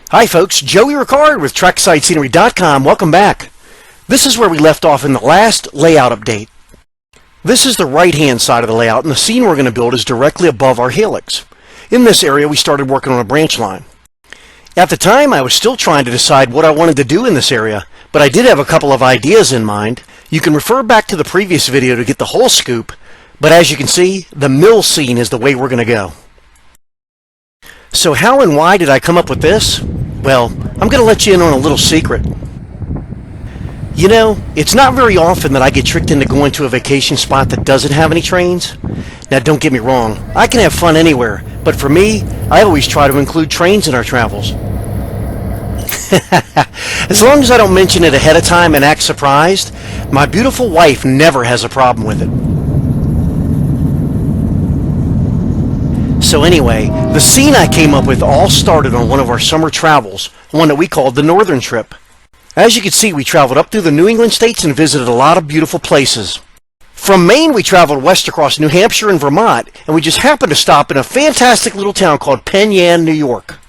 Hi folks, Joey Ricard with TracksideScenery.com. Welcome back. This is where we left off in the last layout update. This is the right-hand side of the layout, and the scene we're going to build is directly above our helix. In this area, we started working on a branch line. At the time, I was still trying to decide what I wanted to do in this area, but I did have a couple of ideas in mind. You can refer back to the previous video to get the whole scoop, but as you can see, the mill scene is the way we're going to go. So how and why did I come up with this? Well, I'm going to let you in on a little secret. You know, it's not very often that I get tricked into going to a vacation spot that doesn't have any trains. Now, don't get me wrong, I can have fun anywhere, but for me, I always try to include trains in our travels. As long as I don't mention it ahead of time and act surprised, my beautiful wife never has a problem with it. So anyway, the scene I came up with all started on one of our summer travels, one that we called the Northern Trip. As you can see, we traveled up through the New England states and visited a lot of beautiful places. From Maine, we traveled west across New Hampshire and Vermont, and we just happened to stop in a fantastic little town called Penn Yan, New York.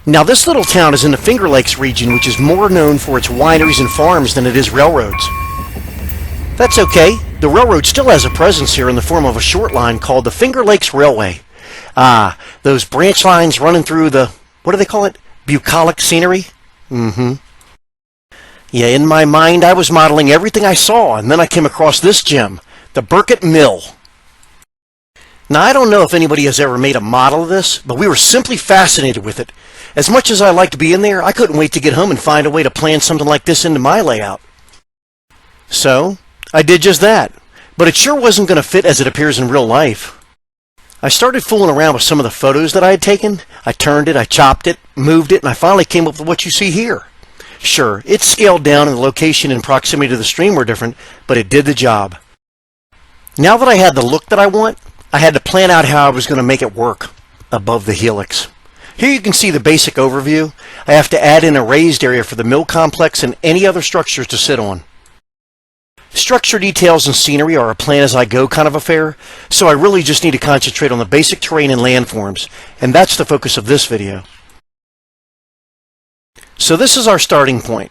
Now this little town is in the Finger Lakes region, which is more known for its wineries and farms than it is railroads. That's okay, the railroad still has a presence here in the form of a short line called the Finger Lakes Railway. Ah, those branch lines running through the, what do they call it? Bucolic scenery? Yeah, in my mind, I was modeling everything I saw, and then I came across this gem, the Burkett Mill. Now, I don't know if anybody has ever made a model of this, but we were simply fascinated with it. As much as I liked being there, I couldn't wait to get home and find a way to plan something like this into my layout. So, I did just that, but it sure wasn't going to fit as it appears in real life. I started fooling around with some of the photos that I had taken. I turned it, I chopped it, moved it, and I finally came up with what you see here. Sure, it's scaled down and the location and proximity to the stream were different, but it did the job. Now that I had the look that I want, I had to plan out how I was going to make it work above the helix. Here you can see the basic overview. I have to add in a raised area for the mill complex and any other structures to sit on. Structure details and scenery are a plan-as-I-go kind of affair, so I really just need to concentrate on the basic terrain and landforms, and that's the focus of this video. So this is our starting point.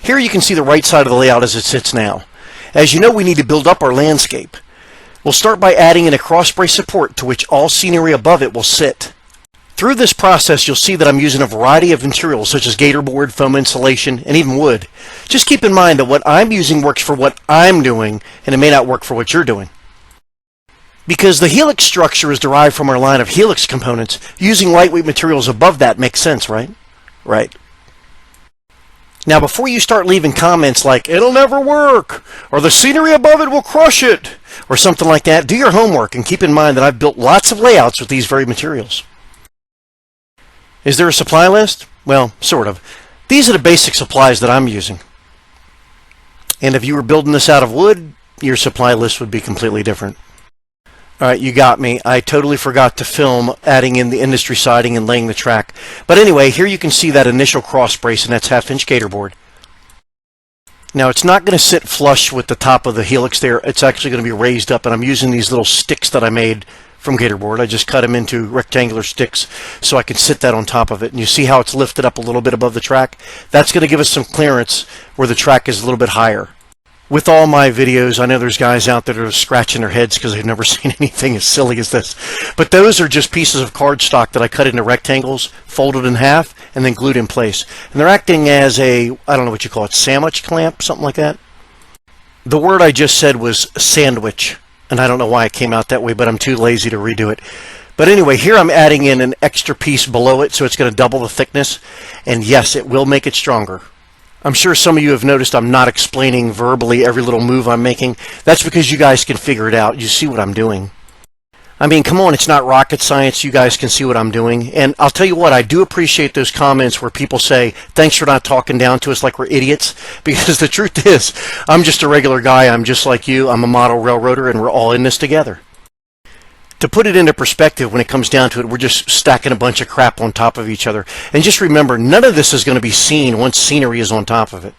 Here you can see the right side of the layout as it sits now. As you know, we need to build up our landscape. We'll start by adding in a cross-brace support to which all scenery above it will sit. Through this process, you'll see that I'm using a variety of materials such as gator board, foam insulation, and even wood. Just keep in mind that what I'm using works for what I'm doing, and it may not work for what you're doing. Because the helix structure is derived from our line of helix components, using lightweight materials above that makes sense, right? Right. Now before you start leaving comments like, it'll never work, or the scenery above it will crush it, or something like that, do your homework and keep in mind that I've built lots of layouts with these very materials. Is there a supply list? Well, sort of. These are the basic supplies that I'm using. And if you were building this out of wood, your supply list would be completely different. Alright, you got me. I totally forgot to film adding in the industry siding and laying the track. But anyway, here you can see that initial cross brace, and that's 1/2-inch gator board. Now it's not going to sit flush with the top of the helix there. It's actually going to be raised up, and I'm using these little sticks that I made from gator board. I just cut them into rectangular sticks so I can sit that on top of it. And you see how it's lifted up a little bit above the track? That's going to give us some clearance where the track is a little bit higher. With all my videos, I know there's guys out there that are scratching their heads because they've never seen anything as silly as this. But those are just pieces of cardstock that I cut into rectangles, folded in half, and then glued in place. And they're acting as a, I don't know what you call it, sandwich clamp, something like that. The word I just said was sandwich. And I don't know why it came out that way, but I'm too lazy to redo it. But anyway, here I'm adding in an extra piece below it, so it's going to double the thickness. And yes, it will make it stronger. I'm sure some of you have noticed I'm not explaining verbally every little move I'm making. That's because you guys can figure it out. You see what I'm doing. I mean, come on, it's not rocket science. You guys can see what I'm doing. And I'll tell you what, I do appreciate those comments where people say, thanks for not talking down to us like we're idiots. Because the truth is, I'm just a regular guy. I'm just like you. I'm a model railroader, and we're all in this together. To put it into perspective, when it comes down to it, we're just stacking a bunch of crap on top of each other. And just remember, none of this is going to be seen once scenery is on top of it.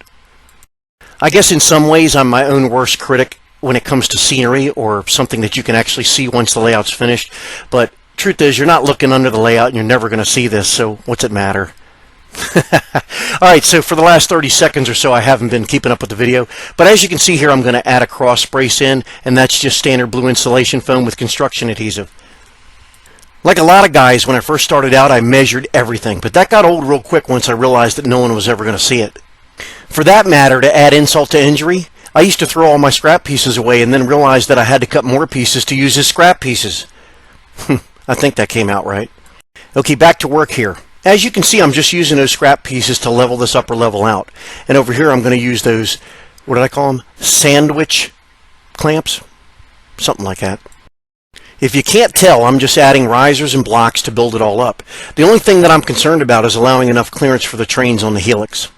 I guess in some ways, I'm my own worst critic when it comes to scenery or something that you can actually see once the layout's finished. But Truth is, you're not looking under the layout and you're never going to see this, so what's it matter? Alright, so for the last 30 seconds or so I haven't been keeping up with the video, but as you can see here I'm going to add a cross brace in, and that's just standard blue insulation foam with construction adhesive. Like a lot of guys, when I first started out I measured everything, but that got old real quick once I realized that no one was ever going to see it. For that matter, to add insult to injury, I used to throw all my scrap pieces away and then realized that I had to cut more pieces to use as scrap pieces. I think that came out right. Okay, back to work here. As you can see, I'm just using those scrap pieces to level this upper level out. And over here I'm going to use those, what did I call them? Sandwich clamps? Something like that. If you can't tell, I'm just adding risers and blocks to build it all up. The only thing that I'm concerned about is allowing enough clearance for the trains on the helix.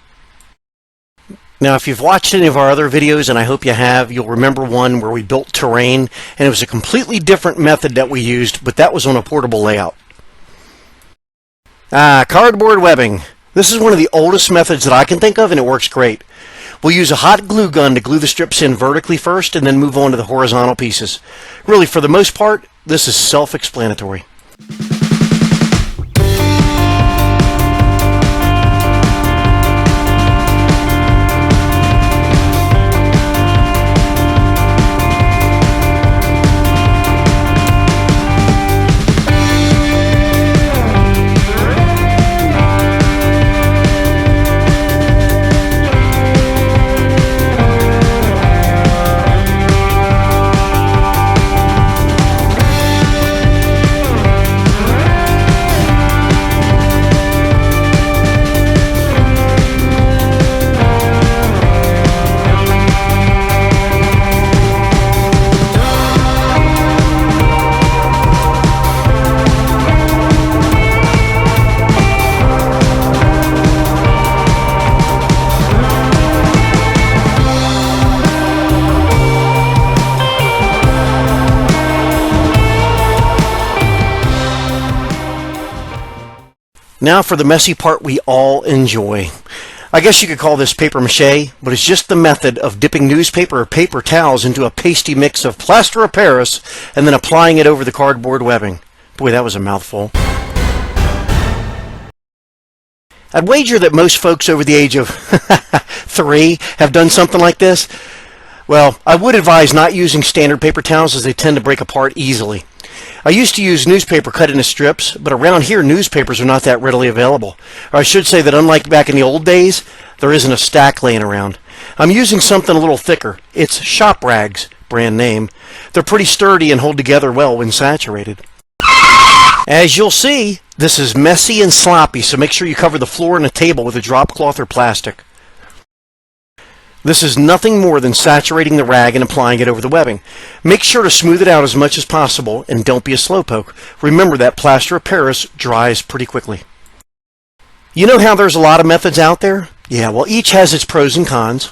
Now, if you've watched any of our other videos, and I hope you have, you'll remember one where we built terrain, and it was a completely different method that we used, but that was on a portable layout. Cardboard webbing. This is one of the oldest methods that I can think of, and it works great. We'll use a hot glue gun to glue the strips in vertically first, and then move on to the horizontal pieces. Really, for the most part, this is self-explanatory. Now for the messy part we all enjoy. I guess you could call this paper mache, but it's just the method of dipping newspaper or paper towels into a pasty mix of plaster of Paris and then applying it over the cardboard webbing. Boy, that was a mouthful. I'd wager that most folks over the age of 3 have done something like this. Well, I would advise not using standard paper towels as they tend to break apart easily. I used to use newspaper cut into strips, but around here newspapers are not that readily available. Or I should say that unlike back in the old days, there isn't a stack laying around. I'm using something a little thicker. It's Shop Rags, brand name. They're pretty sturdy and hold together well when saturated. As you'll see, this is messy and sloppy, so make sure you cover the floor and the table with a drop cloth or plastic. This is nothing more than saturating the rag and applying it over the webbing. Make sure to smooth it out as much as possible and don't be a slowpoke. Remember that plaster of Paris dries pretty quickly. You know how there's a lot of methods out there? Yeah, well, each has its pros and cons.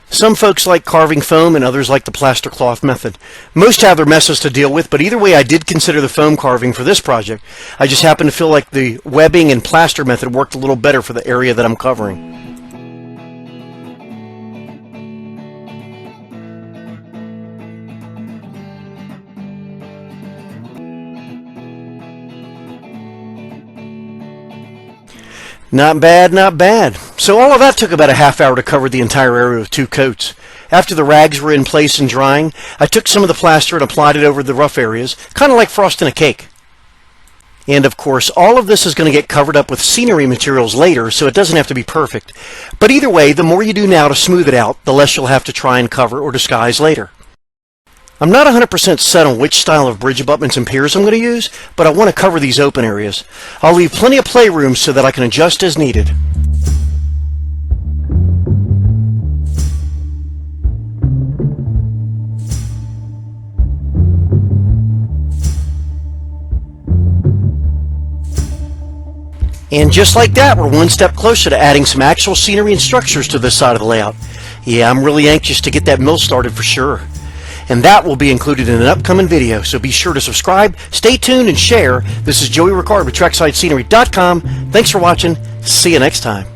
Some folks like carving foam and others like the plaster cloth method. Most have their messes to deal with, but either way I did consider the foam carving for this project. I just happen to feel like the webbing and plaster method worked a little better for the area that I'm covering. Not bad, not bad. So all of that took about a half hour to cover the entire area with 2 coats. After the rags were in place and drying, I took some of the plaster and applied it over the rough areas, kind of like frosting a cake. And of course, all of this is going to get covered up with scenery materials later, so it doesn't have to be perfect. But either way, the more you do now to smooth it out, the less you'll have to try and cover or disguise later. I'm not 100% set on which style of bridge abutments and piers I'm going to use, but I want to cover these open areas. I'll leave plenty of playroom so that I can adjust as needed. And just like that, we're one step closer to adding some actual scenery and structures to this side of the layout. Yeah, I'm really anxious to get that mill started for sure. And that will be included in an upcoming video, so be sure to subscribe, stay tuned, and share. This is Joey Ricard with TracksideScenery.com. Thanks for watching. See you next time.